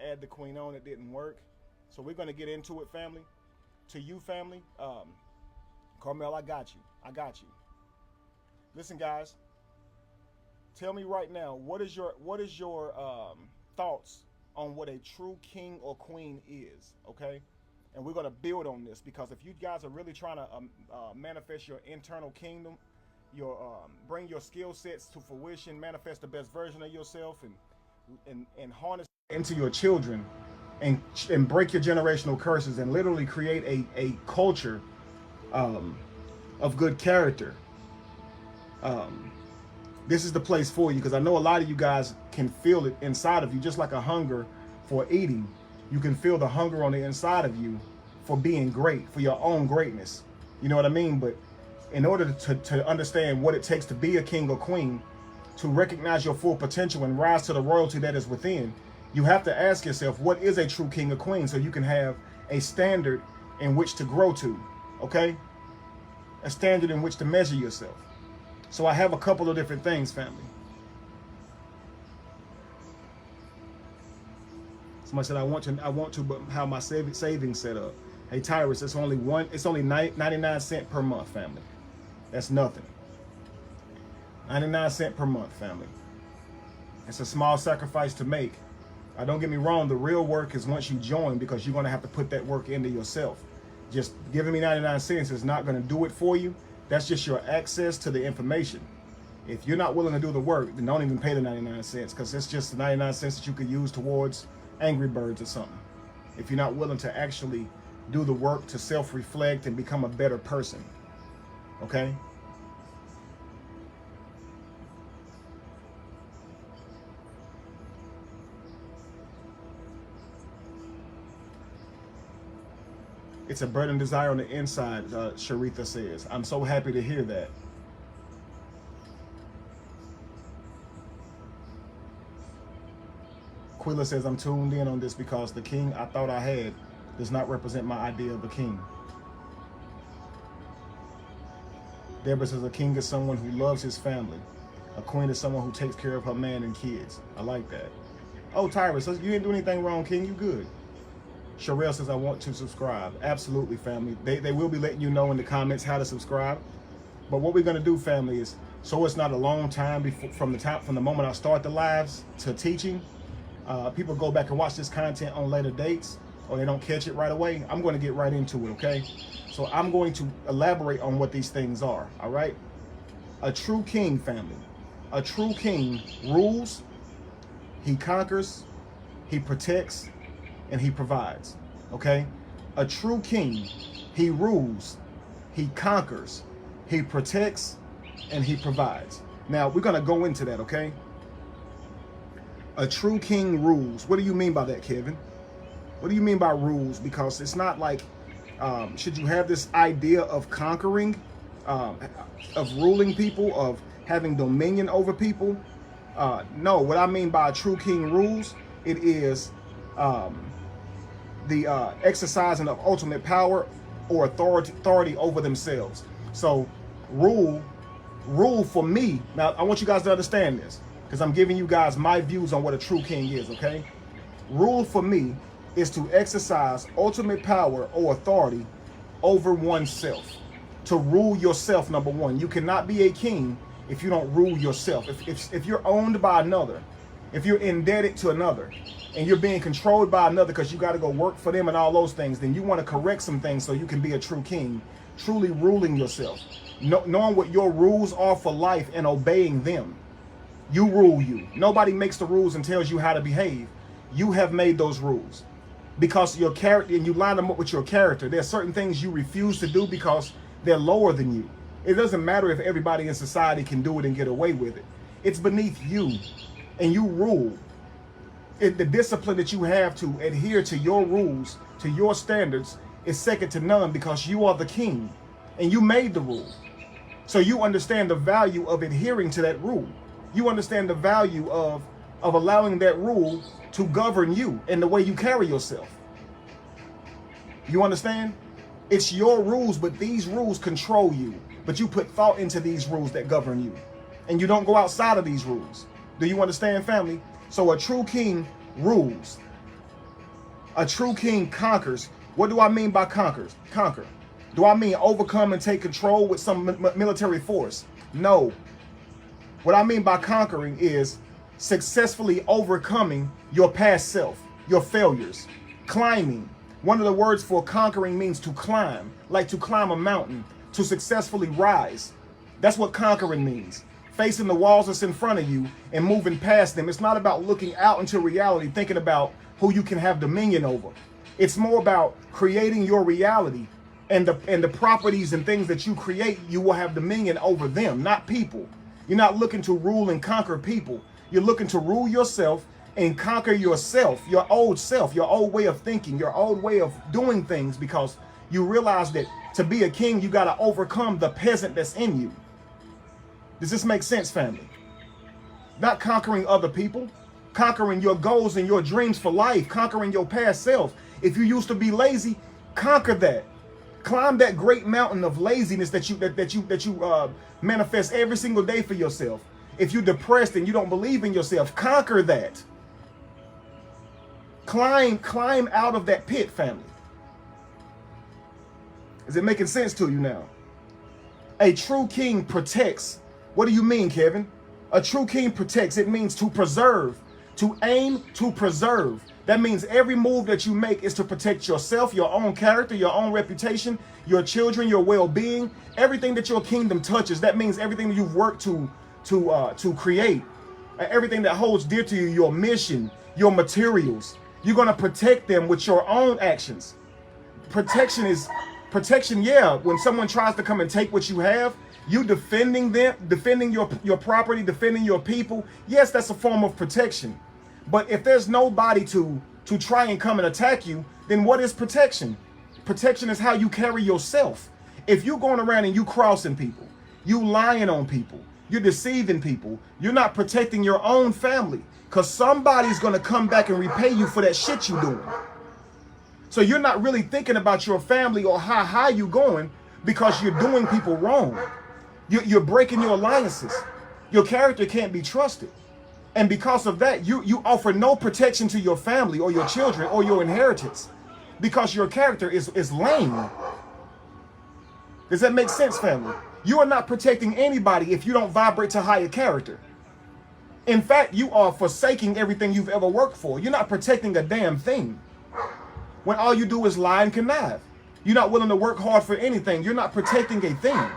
add the queen on. It didn't work. So we're going to get into it, family. To you, family. Carmel, I got you. I got you. Listen, guys. Tell me right now, what is your thoughts on what a true king or queen is, okay? And we're going to build on this, because if you guys are really trying to manifest your internal kingdom, bring your skill sets to fruition, manifest the best version of yourself, and harness into your children, and break your generational curses, and literally create a culture of good character. This is the place for you, because I know a lot of you guys can feel it inside of you, just like a hunger for eating. You can feel the hunger on the inside of you for being great, for your own greatness. You know what I mean? But in order to understand what it takes to be a king or queen, to recognize your full potential and rise to the royalty that is within, you have to ask yourself, what is a true king or queen, so you can have a standard in which to grow to, okay? A standard in which to measure yourself. So I have a couple of different things, family. Somebody said I want to, but how my savings set up. Hey Tyrus, it's only 99 cents per month, family. That's nothing. 99 cents per month, family. It's a small sacrifice to make. Don't get me wrong, the real work is once you join, because you're gonna have to put that work into yourself. Just giving me 99 cents is not gonna do it for you. That's just your access to the information. If you're not willing to do the work, then don't even pay the 99 cents, because it's just the 99 cents that you could use towards Angry Birds or something. If you're not willing to actually do the work to self-reflect and become a better person, okay? It's a burning desire on the inside, Sharitha says. I'm so happy to hear that. Quilla says, I'm tuned in on this because the king I thought I had does not represent my idea of a king. Deborah says, a king is someone who loves his family. A queen is someone who takes care of her man and kids. I like that. Oh, Tyrus, you didn't do anything wrong, king. You good. Sherelle says, I want to subscribe. Absolutely, family. They will be letting you know in the comments how to subscribe. But what we're going to do, family, is, so it's not a long time from the moment I start the lives to teaching, people go back and watch this content on later dates, or they don't catch it right away. I'm going to get right into it, okay? So I'm going to elaborate on what these things are, all right? A true king, family. A true king rules, he conquers, he protects, and he provides, okay? A true king, he rules, he conquers, he protects, and he provides. Now, we're going to go into that, okay? A true king rules. What do you mean by that, Kevin? What do you mean by rules? Because it's not like, should you have this idea of conquering, of ruling people, of having dominion over people? No, what I mean by a true king rules, it is the exercising of ultimate power or authority over themselves. So rule for me, now I want you guys to understand this, because I'm giving you guys my views on what a true king is, okay? Rule for me is to exercise ultimate power or authority over oneself. To rule yourself, number one. You cannot be a king if you don't rule yourself. If you're owned by another, if you're indebted to another, and you're being controlled by another because you got to go work for them and all those things, then you want to correct some things so you can be a true king, truly ruling yourself, knowing what your rules are for life and obeying them. You rule you. Nobody makes the rules and tells you how to behave. You have made those rules because your character, and you line them up with your character. There are certain things you refuse to do because they're lower than you. It doesn't matter if everybody in society can do it and get away with it. It's beneath you, and you rule. The discipline that you have to adhere to your rules, to your standards, is second to none because you are the king and you made the rule. So you understand the value of adhering to that rule. You understand the value of allowing that rule to govern you and the way you carry yourself. You understand? It's your rules, but these rules control you. But you put thought into these rules that govern you. And you don't go outside of these rules. Do you understand, family? So a true king rules. A true king conquers. What do I mean by conquers? Conquer. Do I mean overcome and take control with some military force? No. What I mean by conquering is successfully overcoming your past self, your failures, climbing. One of the words for conquering means to climb, like to climb a mountain, to successfully rise. That's what conquering means. Facing the walls that's in front of you and moving past them. It's not about looking out into reality, thinking about who you can have dominion over. It's more about creating your reality, and the properties and things that you create, you will have dominion over them, not people. You're not looking to rule and conquer people. You're looking to rule yourself and conquer yourself, your old way of thinking, your old way of doing things, because you realize that to be a king, you got to overcome the peasant that's in you. Does this make sense, family? Not conquering other people, conquering your goals and your dreams for life, conquering your past self. If you used to be lazy, conquer that. Climb that great mountain of laziness that you manifest every single day for yourself. If you're depressed and you don't believe in yourself, conquer that. Climb out of that pit, family. Is it making sense to you now? A true king protects. What do you mean, Kevin? A true king protects. It means to preserve, to aim to preserve. That means every move that you make is to protect yourself, your own character, your own reputation, your children, your well-being, everything that your kingdom touches. That means everything that you've worked to create, everything that holds dear to you, your mission, your materials. You're going to protect them with your own actions. Protection, yeah. When someone tries to come and take what you have, you defending them, defending your property, defending your people. Yes, that's a form of protection. But if there's nobody to try and come and attack you, then what is protection? Protection is how you carry yourself. If you're going around and you crossing people, you lying on people, you're deceiving people, you're not protecting your own family, because somebody's going to come back and repay you for that shit you're doing. So you're not really thinking about your family or how high you're going, because you're doing people wrong. You're breaking your alliances. Your character can't be trusted. And because of that, you offer no protection to your family or your children or your inheritance, because your character is lame. Does that make sense, family? You are not protecting anybody if you don't vibrate to higher character. In fact, you are forsaking everything you've ever worked for. You're not protecting a damn thing when all you do is lie and connive. You're not willing to work hard for anything. You're not protecting a thing.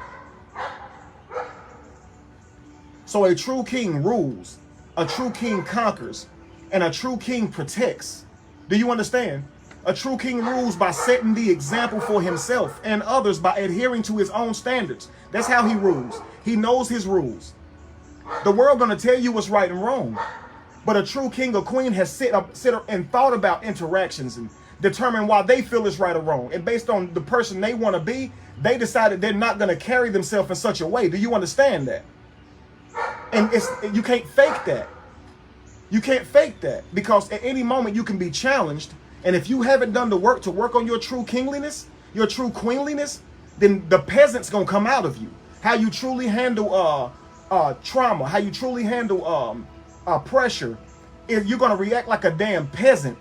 So a true king rules, a true king conquers, and a true king protects. Do you understand? A true king rules by setting the example for himself and others by adhering to his own standards. That's how he rules. He knows his rules. The world gonna tell you what's right and wrong, but a true king or queen has sit and thought about interactions and determined why they feel it's right or wrong. And based on the person they want to be, they decided they're not gonna carry themselves in such a way. Do you understand that? And you can't fake that. You can't fake that, because at any moment you can be challenged. And if you haven't done the work to work on your true kingliness, your true queenliness, then the peasant's gonna come out of you. How you truly handle trauma, how you truly handle pressure, if you're gonna react like a damn peasant.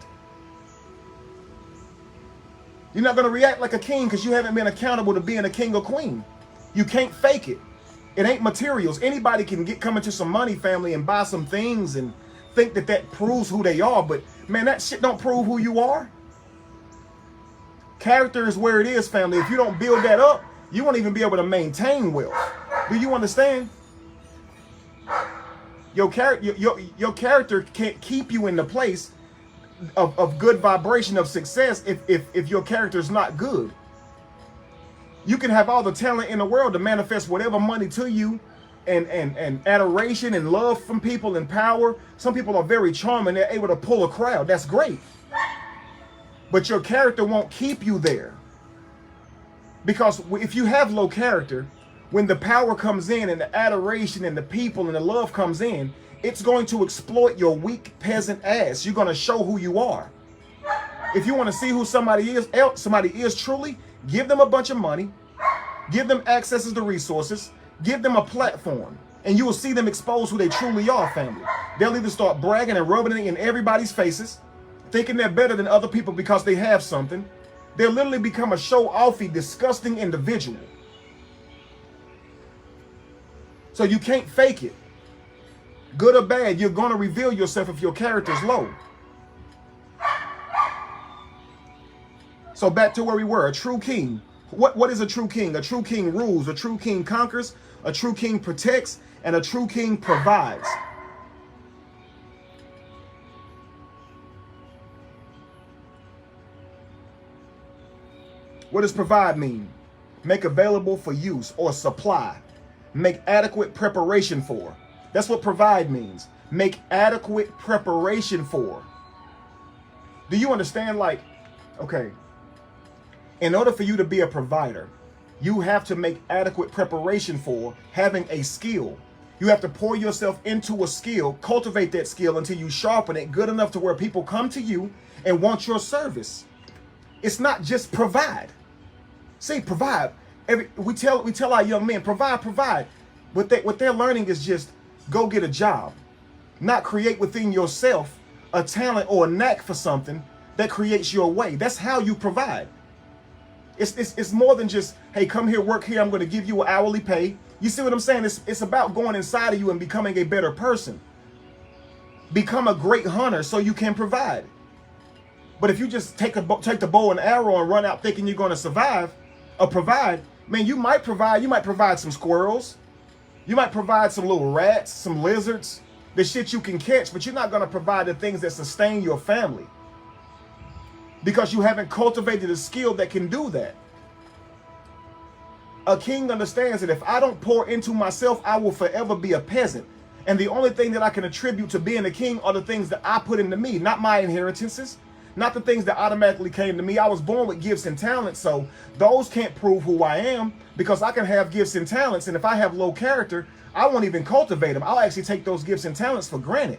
You're not gonna react like a king because you haven't been accountable to being a king or queen. You can't fake it. It ain't materials. Anybody can come into some money, family, and buy some things and think that proves who they are, but man, that shit don't prove who you are. Character is where it is, family. If you don't build that up, you won't even be able to maintain wealth. Do you understand? Your character can't keep you in the place of good vibration of success if your character is not good. You can have all the talent in the world to manifest whatever money to you, and adoration and love from people and power. Some people are very charming. They're able to pull a crowd. That's great. But your character won't keep you there. Because if you have low character, when the power comes in and the adoration and the people and the love comes in, it's going to exploit your weak peasant ass. You're going to show who you are. If you want to see who somebody is truly, give them a bunch of money, give them access to the resources, give them a platform, and you will see them expose who they truly are, family. They'll either start bragging and rubbing it in everybody's faces, thinking they're better than other people because they have something. They'll literally become a show-offy, disgusting individual. So you can't fake it. Good or bad, you're going to reveal yourself if your character's low. So back to where we were, a true king. What is a true king? A true king rules, a true king conquers, a true king protects, and a true king provides. What does provide mean? Make available for use or supply. Make adequate preparation for. That's what provide means. Make adequate preparation for. Do you understand? Like, okay, in order for you to be a provider, you have to make adequate preparation for having a skill. You have to pour yourself into a skill, cultivate that skill until you sharpen it good enough to where people come to you and want your service. It's not just provide. See, provide. We tell our young men, provide. What they're learning is just go get a job, not create within yourself a talent or a knack for something that creates your way. That's how you provide. It's more than just, hey, come here, work here, I'm going to give you an hourly pay. You see what I'm saying? It's about going inside of you and becoming a better person. Become a great hunter so you can provide. But if you just take the bow and arrow and run out thinking you're going to survive or provide, man, you might provide some squirrels. You might provide some little rats, some lizards, the shit you can catch, but you're not going to provide the things that sustain your family because you haven't cultivated a skill that can do that. A king understands that if I don't pour into myself, I will forever be a peasant. And the only thing that I can attribute to being a king are the things that I put into me, not my inheritances, not the things that automatically came to me. I was born with gifts and talents, so those can't prove who I am because I can have gifts and talents, and if I have low character, I won't even cultivate them. I'll actually take those gifts and talents for granted.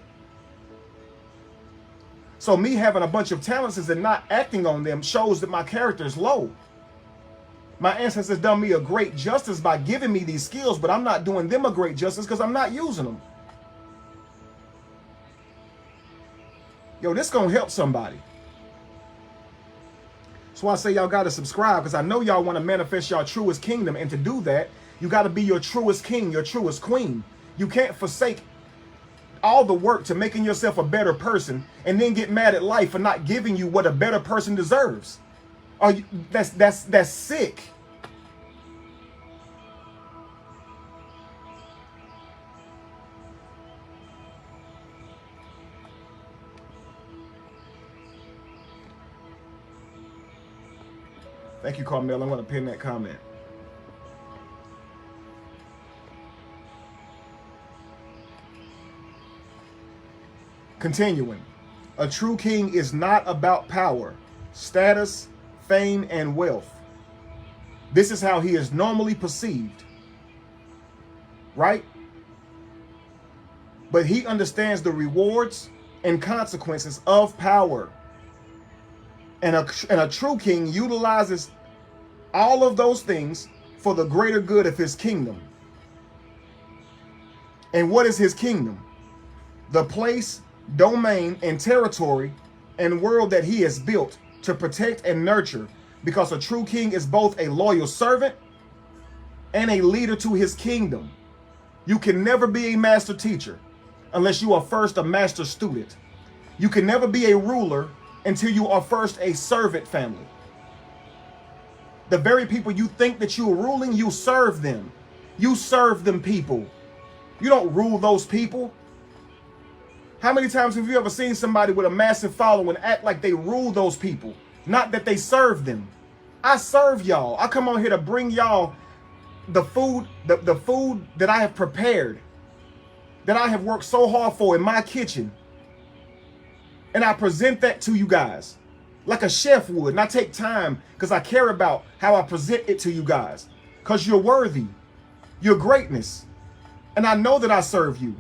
So me having a bunch of talents and not acting on them shows that my character is low. My ancestors done me a great justice by giving me these skills, but I'm not doing them a great justice because I'm not using them. Yo, this gonna help somebody. That's why I say y'all gotta subscribe, because I know y'all want to manifest your truest kingdom, and to do that, you gotta be your truest king, your truest queen. You can't forsake all the work to making yourself a better person and then get mad at life for not giving you what a better person deserves. That's sick. Thank you, Carmel. I'm going to pin that comment. Continuing. A true king is not about power, status, fame, and wealth. This is how he is normally perceived, right? But he understands the rewards and consequences of power. And a true king utilizes all of those things for the greater good of his kingdom. And what is his kingdom? The place, domain, and territory and world that he has built to protect and nurture, because a true king is both a loyal servant and a leader to his kingdom. You can never be a master teacher unless you are first a master student. You can never be a ruler until you are first a servant family. The very people you think that you are ruling, you serve them. You serve them people. You don't rule those people. How many times have you ever seen somebody with a massive following act like they rule those people? Not that they serve them. I serve y'all. I come on here to bring y'all the food, the food that I have prepared, that I have worked so hard for in my kitchen. And I present that to you guys like a chef would. And I take time because I care about how I present it to you guys, because you're worthy. You're greatness. And I know that I serve you.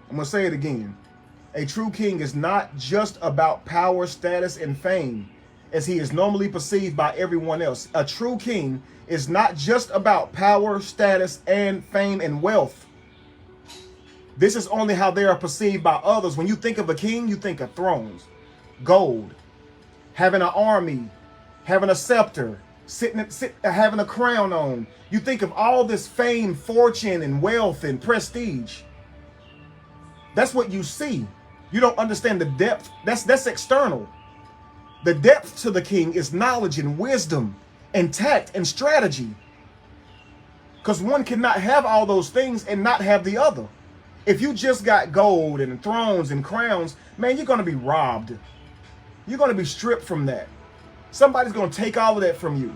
I'm going to say it again. A true king is not just about power, status, and fame. as he is normally perceived by everyone else. A true king is not just about power, status, and fame and wealth. This is only how they are perceived by others. When you think of a king, you think of thrones, gold, having an army, having a scepter, having a crown on. You think of all this fame, fortune, and wealth and prestige. That's what you see. You don't understand the depth. That's external. The depth to the king is knowledge and wisdom and tact and strategy. Because one cannot have all those things and not have the other. If you just got gold and thrones and crowns, man, you're going to be robbed. You're going to be stripped from that. Somebody's going to take all of that from you.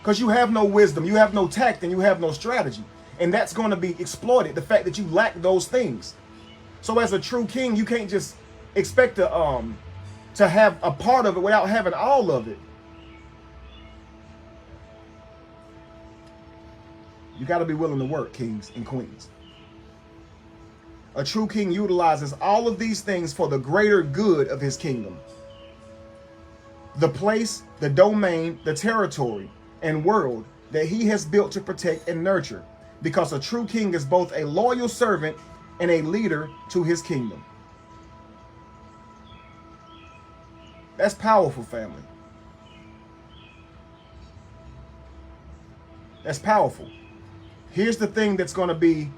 Because you have no wisdom, you have no tact, and you have no strategy. And that's going to be exploited, the fact that you lack those things. So as a true king, you can't just expect to have a part of it without having all of it. You got to be willing to work, kings and queens. A true king utilizes all of these things for the greater good of his kingdom. The place, the domain, the territory, and world that he has built to protect and nurture. Because a true king is both a loyal servant and a leader to his kingdom. That's powerful, family. That's powerful. Here's the thing that's going to be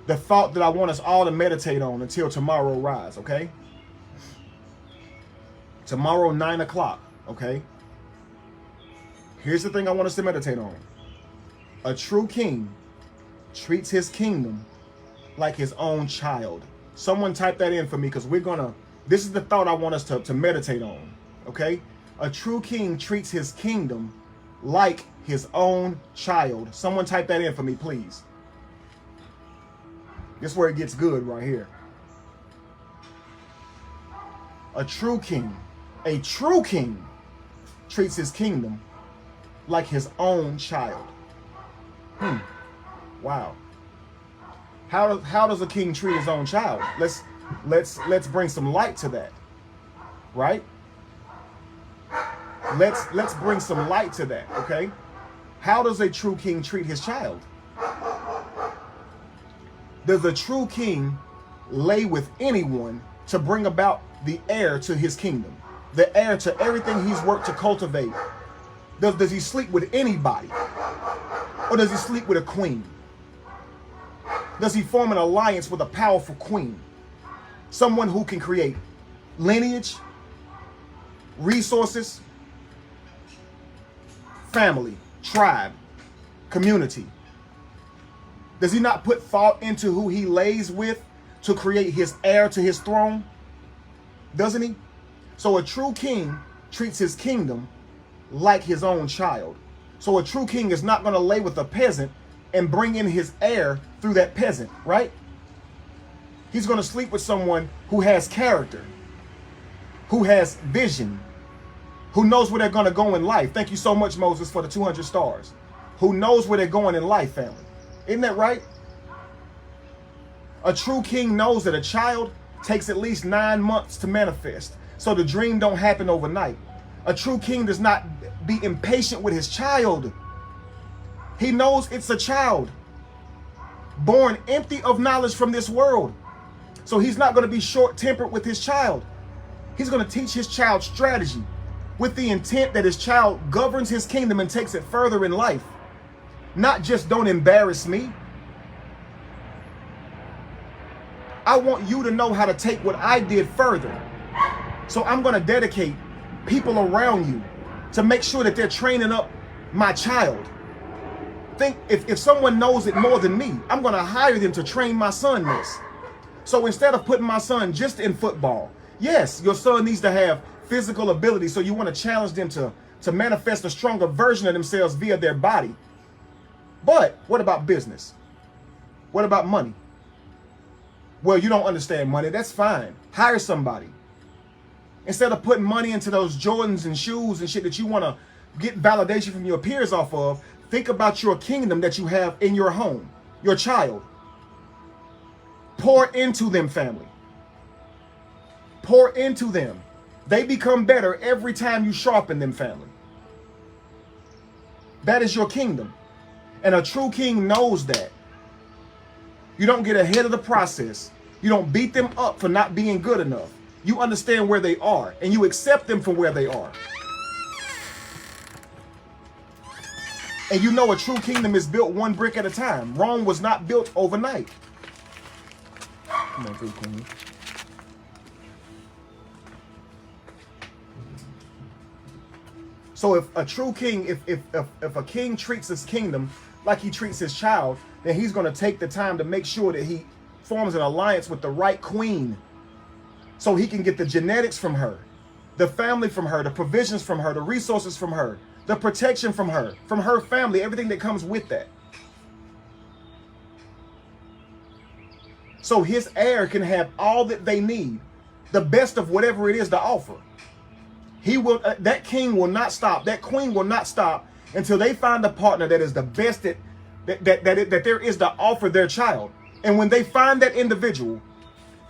the thought that I want us all to meditate on until tomorrow rise, okay? Tomorrow, 9 o'clock, okay? Here's the thing I want us to meditate on. A true king treats his kingdom like his own child. Someone type that in for me, because this is the thought I want us to meditate on, okay? A true king treats his kingdom like his own child. Someone type that in for me, please. This is where it gets good right here. A true king treats his kingdom like his own child. Wow. How does a king treat his own child? Let's bring some light to that. Right? Let's bring some light to that, okay? How does a true king treat his child? Does a true king lay with anyone to bring about the heir to his kingdom? The heir to everything he's worked to cultivate? Does he sleep with anybody? Or does he sleep with a queen? Does he form an alliance with a powerful queen? Someone who can create lineage, resources, family, tribe, community. Does he not put thought into who he lays with to create his heir to his throne? Doesn't he? So a true king treats his kingdom like his own child. So a true king is not going to lay with a peasant and bring in his heir through that peasant, right? He's going to sleep with someone who has character, who has vision, who knows where they're going to go in life. Thank you so much, Moses, for the 200 stars. Who knows where they're going in life, family. Isn't that right? A true king knows that a child takes at least 9 months to manifest. So the dream don't happen overnight. A true king does not be impatient with his child. He knows it's a child born empty of knowledge from this world. So he's not going to be short-tempered with his child. He's going to teach his child strategy with the intent that his child governs his kingdom and takes it further in life. Not just don't embarrass me. I want you to know how to take what I did further. So I'm going to dedicate people around you to make sure that they're training up my child. Think if someone knows it more than me, I'm going to hire them to train my son this. So instead of putting my son just in football, yes, your son needs to have physical ability, so you want to challenge them to manifest a stronger version of themselves via their body. But what about business? What about money? Well, you don't understand money. That's fine. Hire somebody. Instead of putting money into those Jordans and shoes and shit that you want to get validation from your peers off of, think about your kingdom that you have in your home, your child. Pour into them, family. Pour into them. They become better every time you sharpen them, family. That is your kingdom. And a true king knows that. You don't get ahead of the process. You don't beat them up for not being good enough. You understand where they are, and you accept them for where they are. And you know a true kingdom is built one brick at a time. Rome was not built overnight. Come on through, Queen. So if a true king, if a king treats his kingdom like he treats his child, then he's going to take the time to make sure that he forms an alliance with the right queen, so he can get the genetics from her, the family from her, the provisions from her, the resources from her, the protection from her family, everything that comes with that. So his heir can have all that they need, the best of whatever it is to offer. He will. That king will not stop. That queen will not stop until they find a partner that is the best that there is to offer their child. And when they find that individual,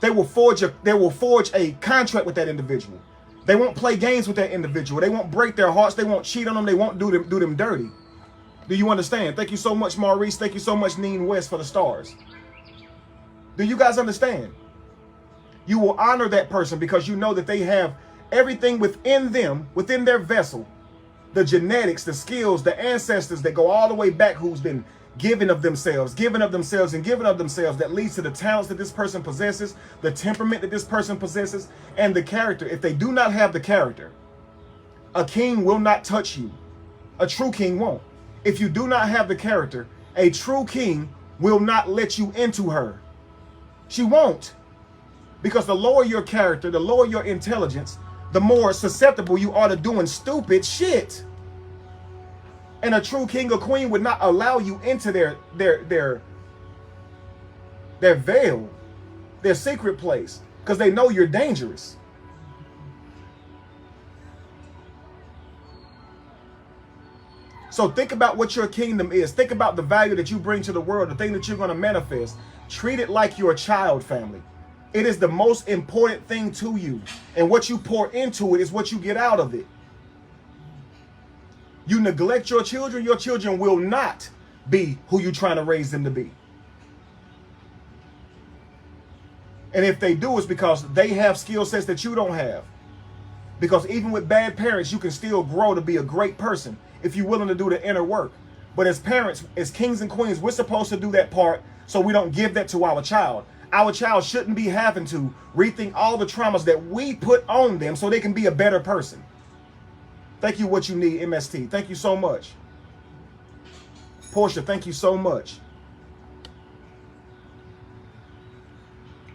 they will forge a contract with that individual. They won't play games with that individual. They won't break their hearts. They won't cheat on them. They won't do them dirty. Do you understand? Thank you so much, Maurice. Thank you so much, Neen West, for the stars. Do you guys understand? You will honor that person because you know that they have everything within them, within their vessel, the genetics, the skills, the ancestors that go all the way back, who's been giving of themselves, that leads to the talents that this person possesses, the temperament that this person possesses, and the character. If they do not have the character, a king will not touch you. A true king won't. If you do not have the character, a true king will not let you into her. She won't. Because the lower your character, the lower your intelligence, the more susceptible you are to doing stupid shit. And a true king or queen would not allow you into their veil, their secret place, because they know you're dangerous. So think about what your kingdom is. Think about the value that you bring to the world, the thing that you're going to manifest. Treat it like your child, family. It is the most important thing to you. And what you pour into it is what you get out of it. You neglect your children will not be who you're trying to raise them to be. And if they do, it's because they have skill sets that you don't have. Because even with bad parents, you can still grow to be a great person if you're willing to do the inner work. But as parents, as kings and queens, we're supposed to do that part so we don't give that to our child. Our child shouldn't be having to rethink all the traumas that we put on them so they can be a better person. Thank you, what you need, MST. Thank you so much. Portia, thank you so much.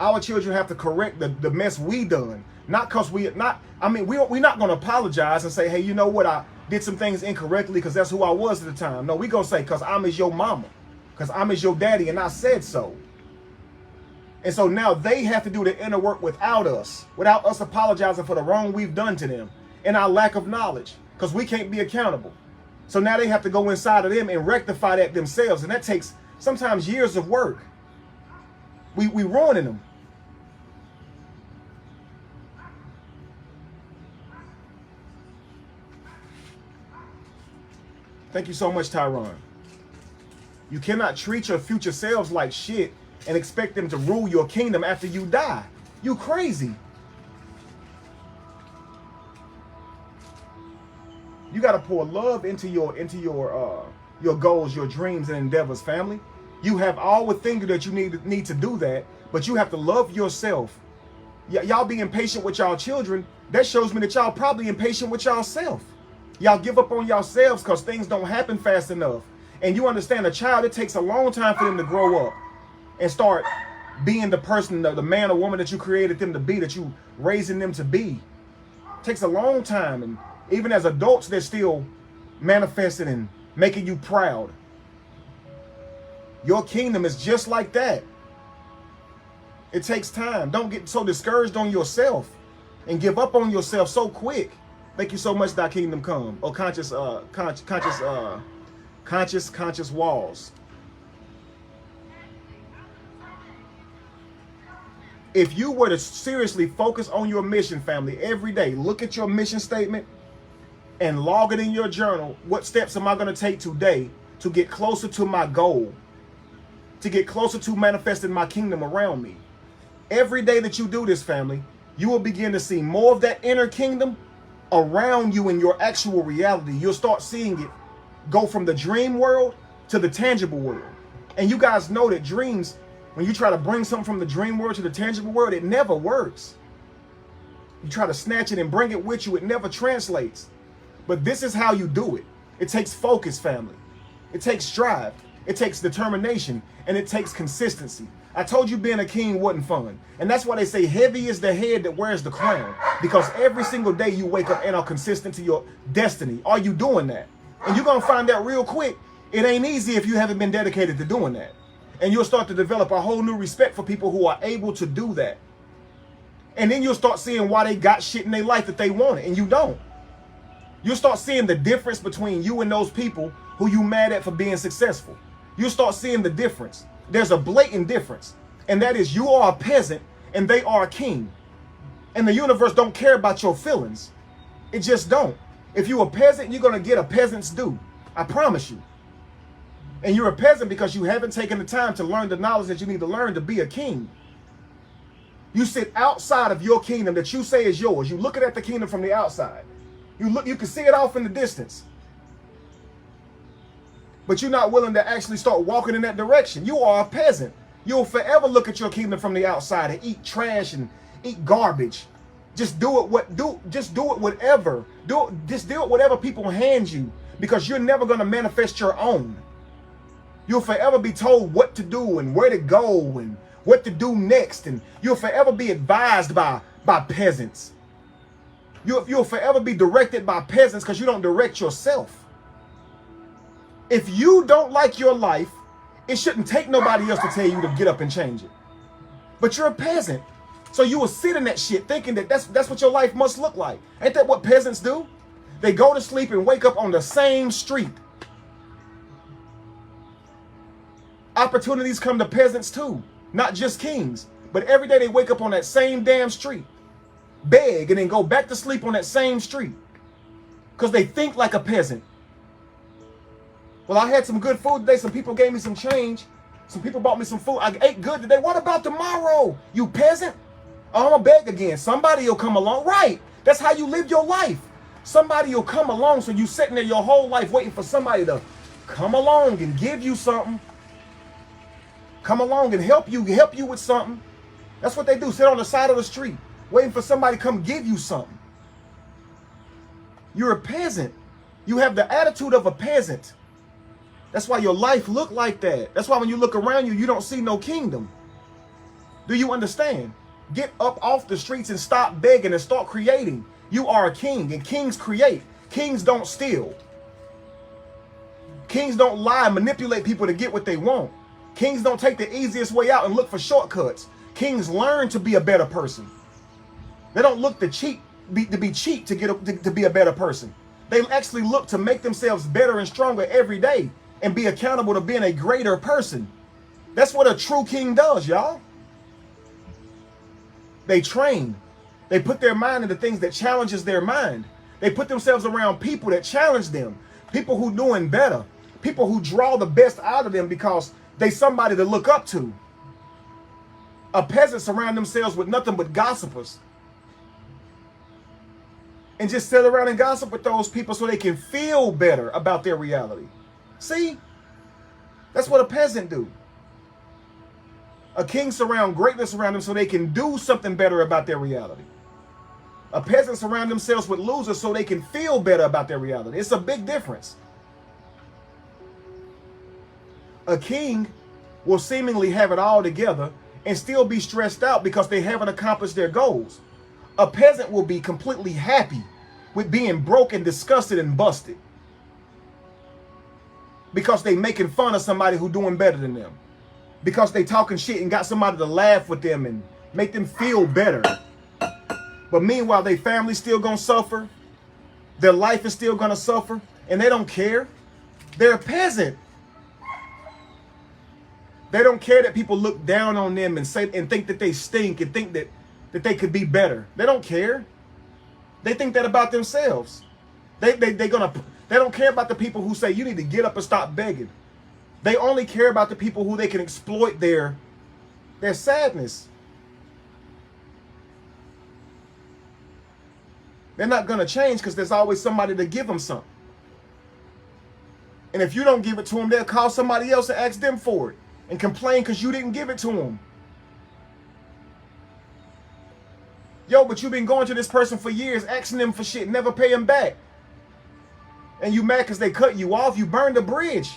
Our children have to correct the mess we done. Not because we're not going to apologize and say, hey, you know what, I did some things incorrectly because that's who I was at the time. No, we going to say, because I'm as your mama. Because I'm as your daddy and I said so. And so now they have to do the inner work without us apologizing for the wrong we've done to them and our lack of knowledge, because we can't be accountable. So now they have to go inside of them and rectify that themselves. And that takes sometimes years of work. We ruining them. Thank you so much, Tyron. You cannot treat your future selves like shit and expect them to rule your kingdom after you die. You crazy. You got to pour love into your goals, your dreams and endeavors, family. You have all within you that you need to do that, but you have to love yourself. Y'all be impatient with y'all children. That shows me that y'all probably impatient with y'allself. Y'all give up on yourselves because things don't happen fast enough. And you understand, a child, it takes a long time for them to grow up and start being the person, the man or woman that you created them to be, that you raising them to be. It takes a long time. And even as adults, they're still manifesting and making you proud. Your kingdom is just like that. It takes time. Don't get so discouraged on yourself and give up on yourself so quick. Thank you so much, Thy Kingdom Come. Oh, conscious walls. If you were to seriously focus on your mission, family, every day, look at your mission statement and log it in your journal. What steps am I going to take today to get closer to my goal, to get closer to manifesting my kingdom around me? Every day that you do this, family, you will begin to see more of that inner kingdom around you in your actual reality. You'll start seeing it go from the dream world to the tangible world. And you guys know that dreams, when you try to bring something from the dream world to the tangible world, it never works. You try to snatch it and bring it with you, it never translates. But this is how you do it. It takes focus, family. It takes drive. It takes determination. And it takes consistency. I told you being a king wasn't fun. And that's why they say heavy is the head that wears the crown. Because every single day you wake up and are consistent to your destiny. Are you doing that? And you're going to find out real quick, it ain't easy if you haven't been dedicated to doing that. And you'll start to develop a whole new respect for people who are able to do that. And then you'll start seeing why they got shit in their life that they wanted and you don't. You'll start seeing the difference between you and those people who you mad at for being successful. You'll start seeing the difference. There's a blatant difference. And that is, you are a peasant and they are a king. And the universe don't care about your feelings. It just don't. If you're a peasant, you're going to get a peasant's due. I promise you. And you're a peasant because you haven't taken the time to learn the knowledge that you need to learn to be a king. You sit outside of your kingdom that you say is yours. You're looking at the kingdom from the outside. You can see it off in the distance. But you're not willing to actually start walking in that direction. You are a peasant. You'll forever look at your kingdom from the outside and eat trash and eat garbage. Just do it whatever. Just do it whatever people hand you, because you're never going to manifest your own. You'll forever be told what to do and where to go and what to do next, and you'll forever be advised by peasants. You'll forever be directed by peasants because you don't direct yourself. If you don't like your life, it shouldn't take nobody else to tell you to get up and change it. But you're a peasant, so you will sit in that shit thinking that that's what your life must look like. Ain't that what peasants do? They go to sleep and wake up on the same street. Opportunities come to peasants too, not just kings. But every day they wake up on that same damn street, beg, and then go back to sleep on that same street because they think like a peasant. Well, I had some good food today. Some people gave me some change. Some people bought me some food. I ate good today. What about tomorrow, you peasant? Oh, I'm gonna beg again. Somebody will come along. Right. That's how you live your life. Somebody will come along. So you sitting there your whole life waiting for somebody to come along and give you something. Come along and help you with something. That's what they do. Sit on the side of the street waiting for somebody to come give you something. You're a peasant. You have the attitude of a peasant. That's why your life look like that. That's why when you look around you, you don't see no kingdom. Do you understand? Get up off the streets and stop begging and start creating. You are a king, and kings create. Kings don't steal. Kings don't lie and manipulate people to get what they want. Kings don't take the easiest way out and look for shortcuts. Kings learn to be a better person. They don't look to be cheap to be a better person. They actually look to make themselves better and stronger every day and be accountable to being a greater person. That's what a true king does, y'all. They train. They put their mind into things that challenges their mind. They put themselves around people that challenge them. People who doing better. People who draw the best out of them because they somebody to look up to. A peasant surround themselves with nothing but gossipers. And just sit around and gossip with those people so they can feel better about their reality. See? That's what a peasant do. A king surround greatness around them so they can do something better about their reality. A peasant surround themselves with losers so they can feel better about their reality. It's a big difference. A king will seemingly have it all together and still be stressed out because they haven't accomplished their goals. A peasant will be completely happy with being broke and disgusted and busted because they making fun of somebody who doing better than them, because they talking shit and got somebody to laugh with them and make them feel better. But meanwhile, their family's still gonna suffer, their life is still gonna suffer, and they don't care. They're a peasant. They don't care that people look down on them and say and think that they stink and think that they could be better. They don't care. They think that about themselves. They don't care about the people who say you need to get up and stop begging. They only care about the people who they can exploit their sadness. They're not going to change because there's always somebody to give them something. And if you don't give it to them, they'll call somebody else and ask them for it and complain because you didn't give it to them. Yo, but you've been going to this person for years, asking them for shit, never pay them back. And you mad because they cut you off, you burned the bridge.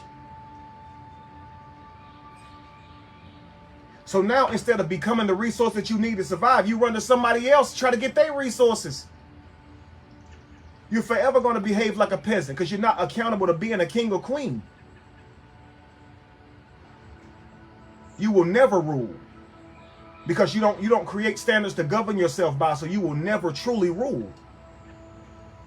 So now instead of becoming the resource that you need to survive, you run to somebody else to try to get their resources. You're forever going to behave like a peasant because you're not accountable to being a king or queen. You will never rule because you don't create standards to govern yourself by, so you will never truly rule.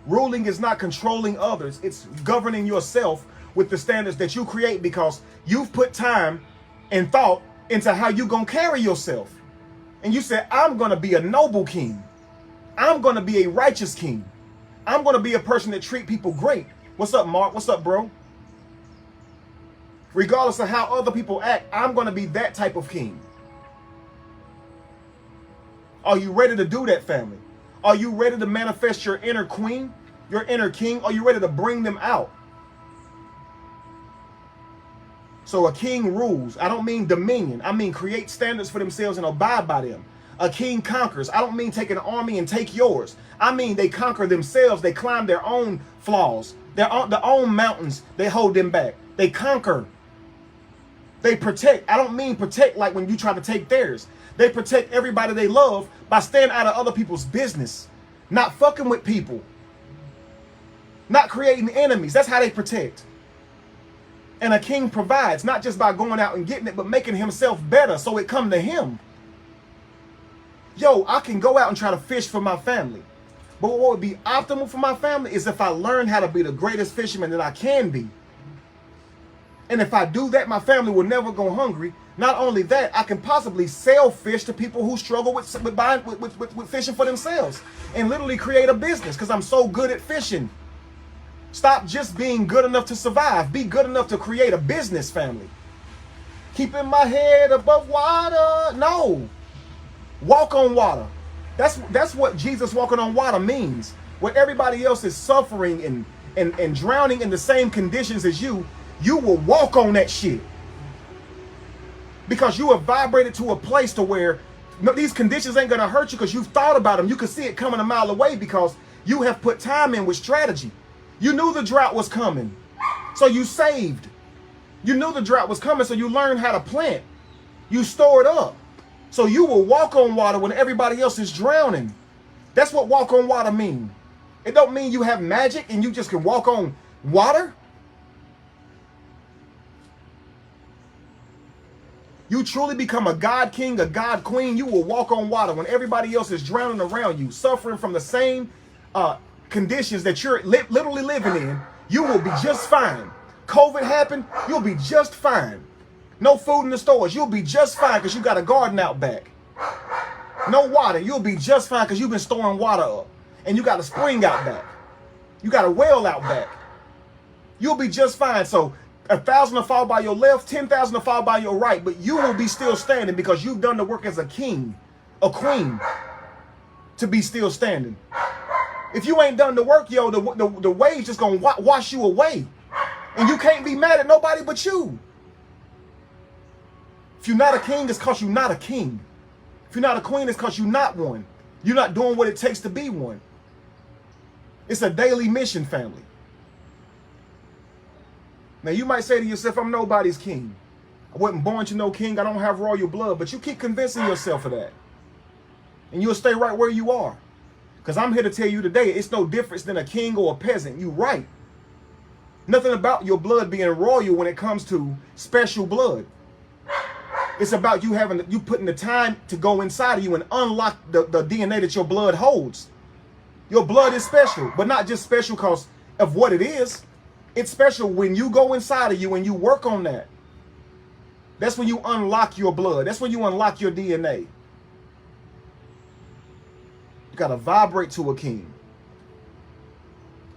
Ruling is not controlling others. It's governing yourself with the standards that you create because you've put time and thought into how you're going to carry yourself. And you said, I'm going to be a noble king. I'm going to be a righteous king. I'm going to be a person that treat people great. What's up, Mark? What's up, bro? Regardless of how other people act, I'm going to be that type of king. Are you ready to do that, family? Are you ready to manifest your inner queen, your inner king? Are you ready to bring them out? So a king rules. I don't mean dominion. I mean create standards for themselves and abide by them. A king conquers. I don't mean take an army and take yours. I mean they conquer themselves. They climb their own flaws, their own mountains. They hold them back. They conquer. They protect. I don't mean protect like when you try to take theirs. They protect everybody they love by staying out of other people's business, not fucking with people, not creating enemies. That's how they protect. And a king provides, not just by going out and getting it, but making himself better so it come to him. Yo, I can go out and try to fish for my family. But what would be optimal for my family is if I learn how to be the greatest fisherman that I can be. And if I do that, my family will never go hungry. Not only that, I can possibly sell fish to people who struggle with fishing for themselves and literally create a business because I'm so good at fishing. Stop just being good enough to survive. Be good enough to create a business, family. Keeping my head above water. No. Walk on water. That's what Jesus walking on water means. Where everybody else is suffering and drowning in the same conditions as you, you will walk on that shit. Because you have vibrated to a place to where these conditions ain't gonna hurt you because you've thought about them. You can see it coming a mile away because you have put time in with strategy. You knew the drought was coming, so you saved. You knew the drought was coming, so you learned how to plant. You stored up. So you will walk on water when everybody else is drowning. That's what walk on water mean. It don't mean you have magic and you just can walk on water. You truly become a God king, a God queen. You will walk on water when everybody else is drowning around you, suffering from the same conditions that you're literally living in. You will be just fine. COVID happened, you'll be just fine. No food in the stores, you'll be just fine because you got a garden out back. No water, you'll be just fine because you've been storing water up. And you got a spring out back. You got a well out back. You'll be just fine. So 1,000 will fall by your left, 10,000 will fall by your right, but you will be still standing because you've done the work as a king, a queen, to be still standing. If you ain't done the work, yo, the waves just gonna wash you away. And you can't be mad at nobody but you. If you're not a king, it's because you're not a king. If you're not a queen, it's because you're not one. You're not doing what it takes to be one. It's a daily mission, family. Now, you might say to yourself, I'm nobody's king. I wasn't born to no king. I don't have royal blood. But you keep convincing yourself of that. And you'll stay right where you are. Because I'm here to tell you today, it's no difference than a king or a peasant. You're right. Nothing about your blood being royal when it comes to special blood. It's about you putting the time to go inside of you and unlock the DNA that your blood holds. Your blood is special, but not just special because of what it is. It's special when you go inside of you and you work on that. That's when you unlock your blood. That's when you unlock your DNA. You got to vibrate to a king.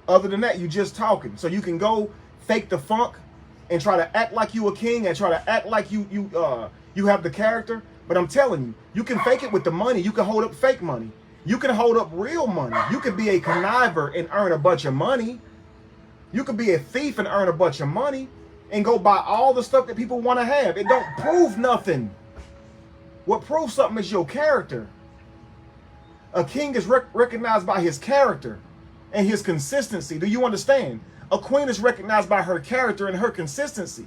Other than that, you just talking. So you can go fake the funk and try to act like you a king and try to act like you have the character. But I'm telling you, you can fake it with the money. You can hold up fake money. You can hold up real money. You can be a conniver and earn a bunch of money. You could be a thief and earn a bunch of money and go buy all the stuff that people want to have. It don't prove nothing. What proves something is your character. A king is recognized by his character and his consistency. Do you understand? A queen is recognized by her character and her consistency.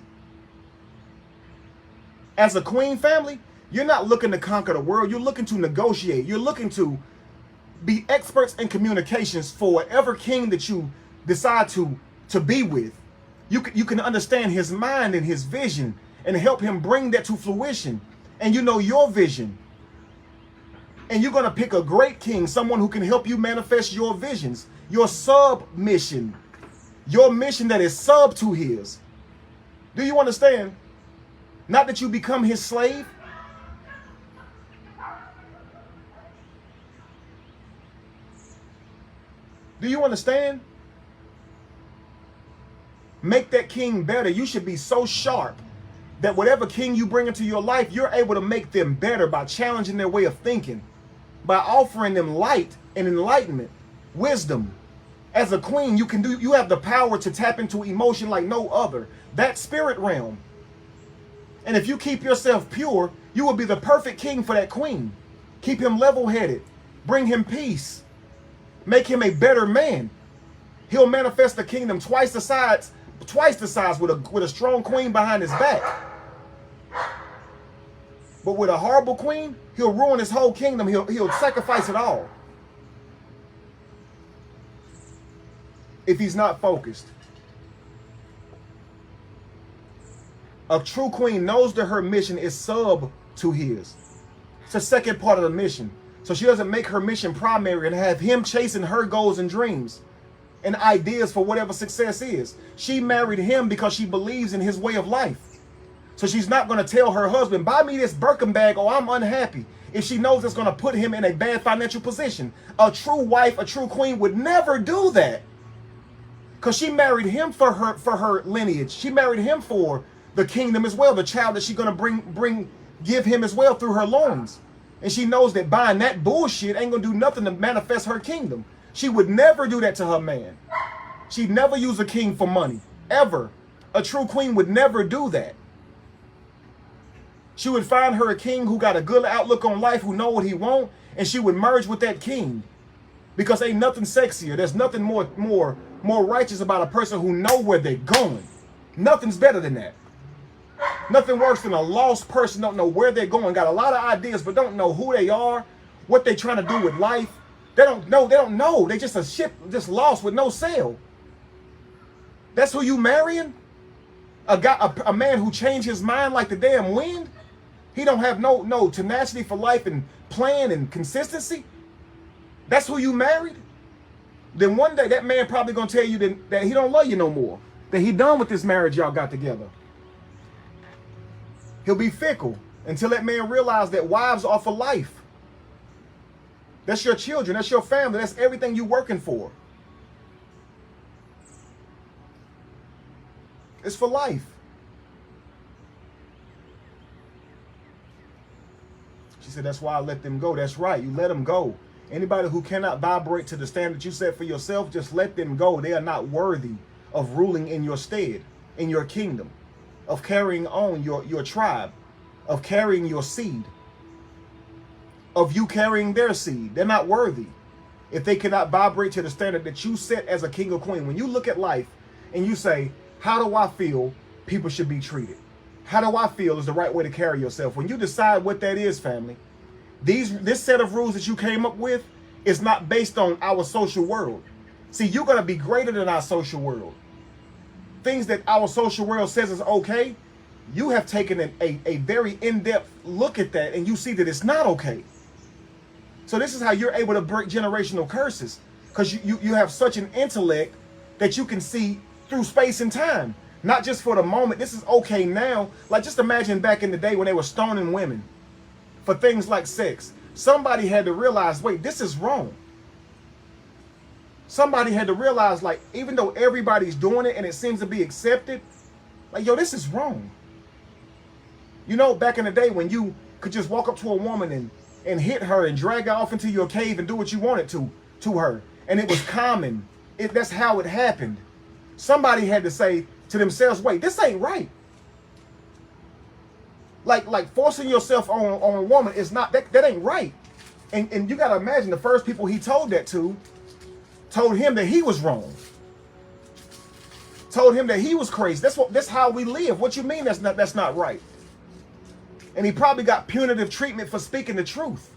As a queen family, you're not looking to conquer the world. You're looking to negotiate. You're looking to be experts in communications for whatever king that you decide to be with. You can understand his mind and his vision and help him bring that to fruition. And you know your vision. And you're going to pick a great king, someone who can help you manifest your visions, your sub-mission, your mission that is sub to his. Do you understand? Not that you become his slave. Do you understand? Make that king better. You should be so sharp that whatever king you bring into your life, you're able to make them better by challenging their way of thinking, by offering them light and enlightenment, wisdom. As a queen, you have the power to tap into emotion like no other. That spirit realm. And if you keep yourself pure, you will be the perfect king for that queen. Keep him level-headed. Bring him peace. Make him a better man. He'll manifest the kingdom twice the size with a strong queen behind his back. But with a horrible queen, he'll ruin his whole kingdom. He'll sacrifice it all. If he's not focused. A true queen knows that her mission is sub to his. It's the second part of the mission. So she doesn't make her mission primary and have him chasing her goals and dreams and ideas for whatever success is. She married him because she believes in his way of life. So she's not going to tell her husband, buy me this Birkin bag or I'm unhappy, if she knows it's going to put him in a bad financial position. A true wife, a true queen would never do that. Because she married him for her lineage. She married him for the kingdom as well, the child that she's going to give him as well through her loins. And she knows that buying that bullshit ain't going to do nothing to manifest her kingdom. She would never do that to her man. She'd never use a king for money, ever. A true queen would never do that. She would find her a king who got a good outlook on life, who know what he want, and she would merge with that king. Because ain't nothing sexier. There's nothing more righteous about a person who know where they're going. Nothing's better than that. Nothing worse than a lost person, don't know where they're going, got a lot of ideas, but don't know who they are, what they're trying to do with life. They don't know. They just a ship just lost with no sail. That's who you marrying? A man who changed his mind like the damn wind? He don't have no tenacity for life and plan and consistency? That's who you married? Then one day that man probably gonna tell you that he don't love you no more. That he done with this marriage y'all got together. He'll be fickle until that man realizes that wives are for life. That's your children, that's your family, that's everything you're working for. It's for life. She said, that's why I let them go. That's right, you let them go. Anybody who cannot vibrate to the standard you set for yourself, just let them go. They are not worthy of ruling in your stead, in your kingdom, of carrying on your tribe, of carrying your seed, of you carrying their seed. They're not worthy if they cannot vibrate to the standard that you set as a king or queen. When you look at life and you say, how do I feel people should be treated? How do I feel is the right way to carry yourself? When you decide what that is, family, this set of rules that you came up with is not based on our social world. See, you're going to be greater than our social world. Things that our social world says is okay, you have taken a very in-depth look at that and you see that it's not okay. So this is how you're able to break generational curses, because you have such an intellect that you can see through space and time. Not just for the moment. This is okay now. Like, just imagine back in the day when they were stoning women for things like sex. Somebody had to realize, wait, this is wrong. Somebody had to realize, like, even though everybody's doing it and it seems to be accepted, like, yo, this is wrong. You know, back in the day when you could just walk up to a woman and hit her and drag her off into your cave and do what you wanted to her. And it was common. That's how it happened. Somebody had to say to themselves, wait, this ain't right. Like forcing yourself on a woman is not, that ain't right. And you got to imagine the first people he told that to told him that he was wrong. Told him that he was crazy. That's how we live. What you mean that's not right? And he probably got punitive treatment for speaking the truth.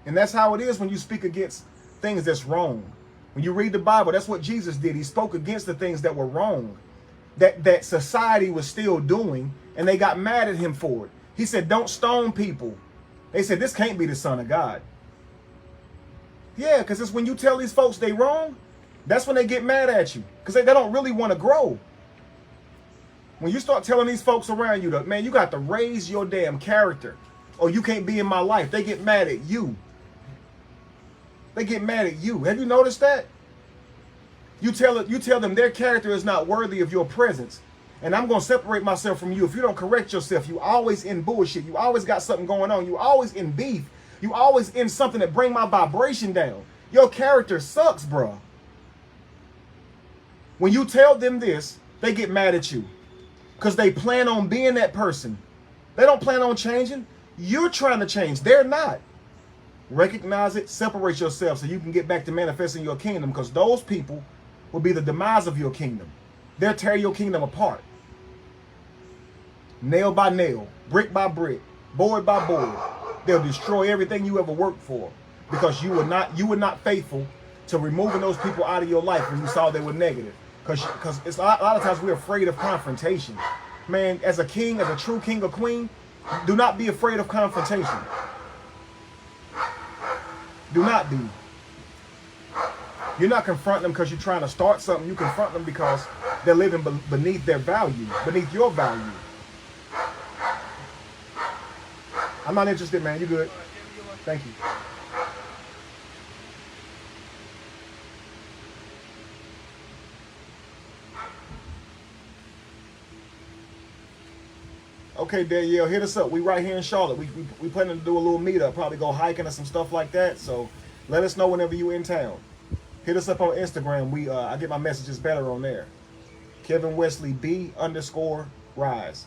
And that's how it is when you speak against things that's wrong. When you read the Bible, that's what Jesus did. He spoke against the things that were wrong, that society was still doing, and they got mad at him for it. He said, don't stone people. They said, this can't be the Son of God. Yeah, because it's when you tell these folks they wrong, that's when they get mad at you, because they don't really want to grow. When you start telling these folks around you that, man, you got to raise your damn character, or you can't be in my life, they get mad at you. They get mad at you. Have you noticed that? You tell them their character is not worthy of your presence, and I'm going to separate myself from you if you don't correct yourself. You always in bullshit. You always got something going on. You always in beef. You always in something that bring my vibration down. Your character sucks, bro. When you tell them this, they get mad at you because they plan on being that person. They don't plan on changing. You're trying to change. They're not. Recognize it, separate yourself so you can get back to manifesting your kingdom, because those people will be the demise of your kingdom. They'll tear your kingdom apart. Nail by nail, brick by brick, board by board. They'll destroy everything you ever worked for, because you were not faithful to removing those people out of your life when you saw they were negative. Because it's a lot of times we're afraid of confrontation. Man, as a king, as a true king or queen, do not be afraid of confrontation. Do not be. You're not confronting them because you're trying to start something. You confront them because they're living beneath their value, beneath your value. I'm not interested, man. You good. Thank you. Okay, Danielle, hit us up. We right here in Charlotte. We planning to do a little meetup, probably go hiking or some stuff like that. So let us know whenever you in town. Hit us up on Instagram. I get my messages better on there. Kevin Wesley B_rise.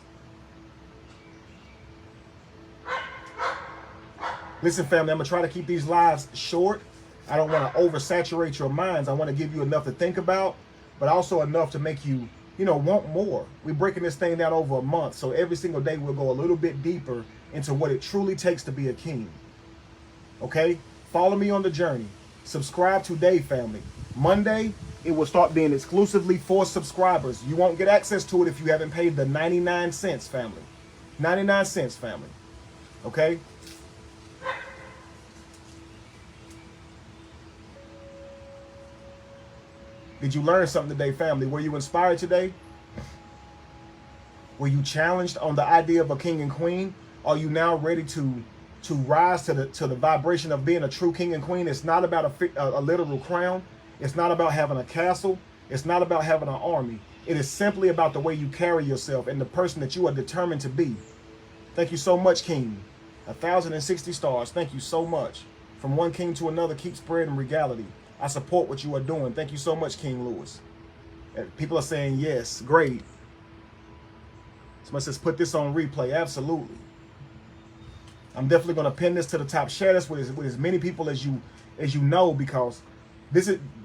Listen, family, I'm gonna try to keep these lives short. I don't want to oversaturate your minds. I want to give you enough to think about, but also enough to make you, want more. We're breaking this thing down over a month, so every single day we'll go a little bit deeper into what it truly takes to be a king. Okay? Follow me on the journey. Subscribe today, family. Monday, it will start being exclusively for subscribers. You won't get access to it if you haven't paid the 99 cents, family. 99 cents, family. Okay? Did you learn something today, family? Were you inspired today? Were you challenged on the idea of a king and queen? Are you now ready to rise to the vibration of being a true king and queen? It's not about a literal crown. It's not about having a castle. It's not about having an army. It is simply about the way you carry yourself and the person that you are determined to be. Thank you so much, King. 1,060 stars. Thank you so much. From one king to another, keep spreading regality. I support what you are doing. Thank you so much, King Lewis. People are saying yes. Great. Somebody says put this on replay. Absolutely. I'm definitely going to pin this to the top. Share this with as many people as you know, because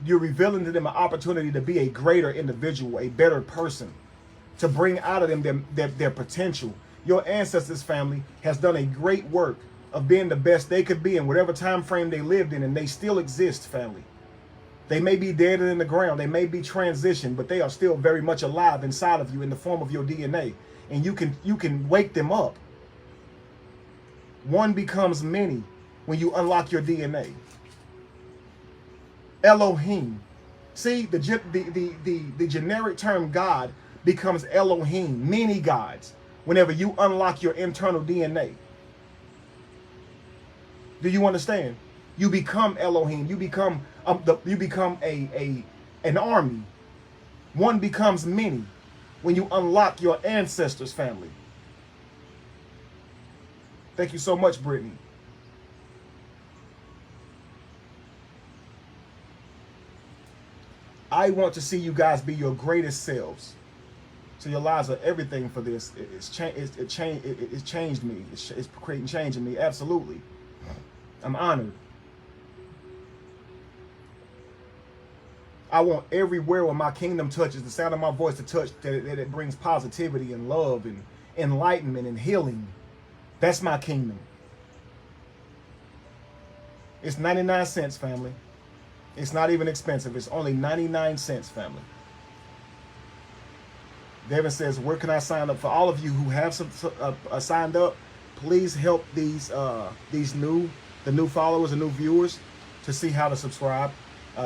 you're revealing to them an opportunity to be a greater individual, a better person, to bring out of them their potential. Your ancestors, family, has done a great work of being the best they could be in whatever time frame they lived in, and they still exist, family. They may be dead and in the ground, they may be transitioned, but they are still very much alive inside of you in the form of your DNA, and you can wake them up. One becomes many when you unlock your DNA. Elohim, See, the generic term God becomes Elohim, many gods, whenever you unlock your internal DNA. Do you understand? You become Elohim. You become an army. One becomes many when you unlock your ancestors' family. Thank you so much, Brittany. I want to see you guys be your greatest selves. So your lives are everything for this. It's changed me. It's creating change in me. Absolutely. I'm honored. I want everywhere where my kingdom touches, the sound of my voice to touch, that it brings positivity and love and enlightenment and healing. That's my kingdom. It's 99 cents, family. It's not even expensive. It's only 99 cents, family. Devin says, where can I sign up? For all of you who have signed up, please help the new followers and new viewers to see how to subscribe.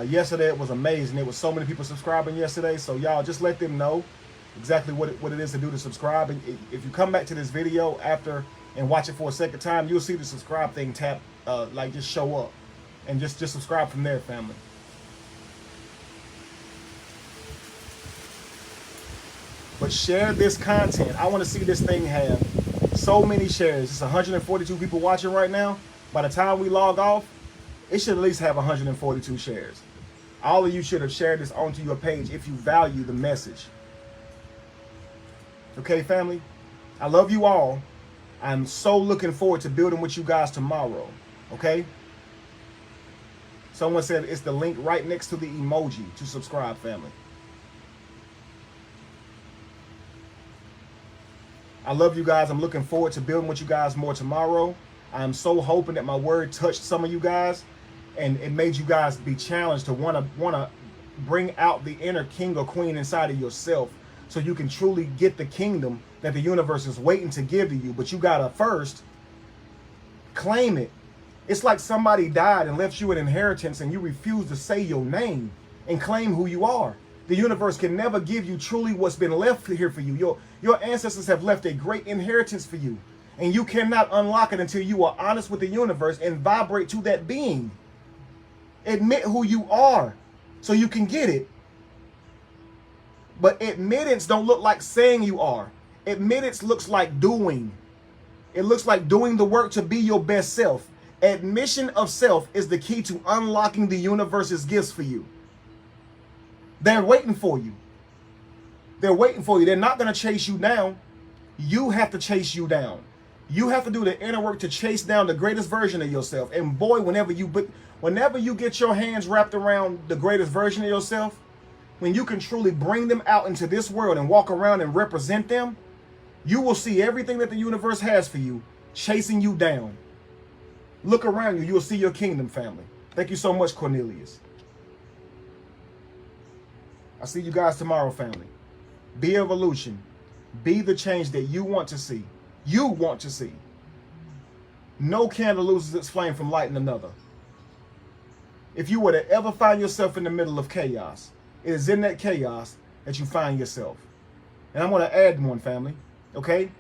Yesterday it was amazing. There was so many people subscribing yesterday. So y'all just let them know exactly what it is to do to subscribe. And if you come back to this video after and watch it for a second time, you'll see the subscribe thing tap, like just show up. And just subscribe from there, family. But share this content. I want to see this thing have so many shares. It's 142 people watching right now. By the time we log off, it should at least have 142 shares. All of you should have shared this onto your page if you value the message. Okay, family? I love you all. I'm so looking forward to building with you guys tomorrow. Okay? Someone said it's the link right next to the emoji to subscribe, family. I love you guys. I'm looking forward to building with you guys more tomorrow. I'm so hoping that my word touched some of you guys and it made you guys be challenged to want to bring out the inner king or queen inside of yourself so you can truly get the kingdom that the universe is waiting to give to you. But you got to first claim it. It's like somebody died and left you an inheritance and you refuse to say your name and claim who you are. The universe can never give you truly what's been left here for you. Your ancestors have left a great inheritance for you. And you cannot unlock it until you are honest with the universe and vibrate to that being. Admit who you are so you can get it. But admittance don't look like saying you are. Admittance looks like doing. It looks like doing the work to be your best self. Admission of self is the key to unlocking the universe's gifts for you. They're waiting for you. They're waiting for you. They're not going to chase you down. You have to chase you down. You have to do the inner work to chase down the greatest version of yourself. And boy, whenever you get your hands wrapped around the greatest version of yourself, when you can truly bring them out into this world and walk around and represent them, you will see everything that the universe has for you chasing you down. Look around you. You'll see your kingdom, family. Thank you so much, Cornelius. I'll see you guys tomorrow, family. Be evolution. Be the change that you want to see. You want to see. No candle loses its flame from lighting another. If you were to ever find yourself in the middle of chaos, it is in that chaos that you find yourself. And I'm going to add one, family. Okay?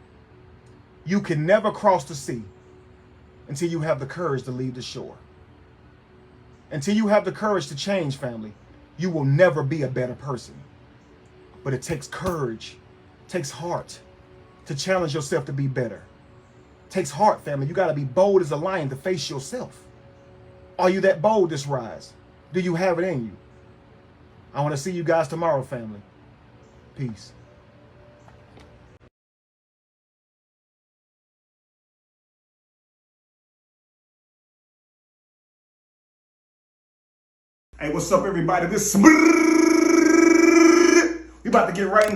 You can never cross the sea until you have the courage to leave the shore. Until you have the courage to change, family, you will never be a better person. But it takes courage, takes heart to challenge yourself to be better. Takes heart, family. You got to be bold as a lion to face yourself. Are you that bold this rise? Do you have it in you? I want to see you guys tomorrow, family. Peace. Hey, what's up, everybody? We about to get right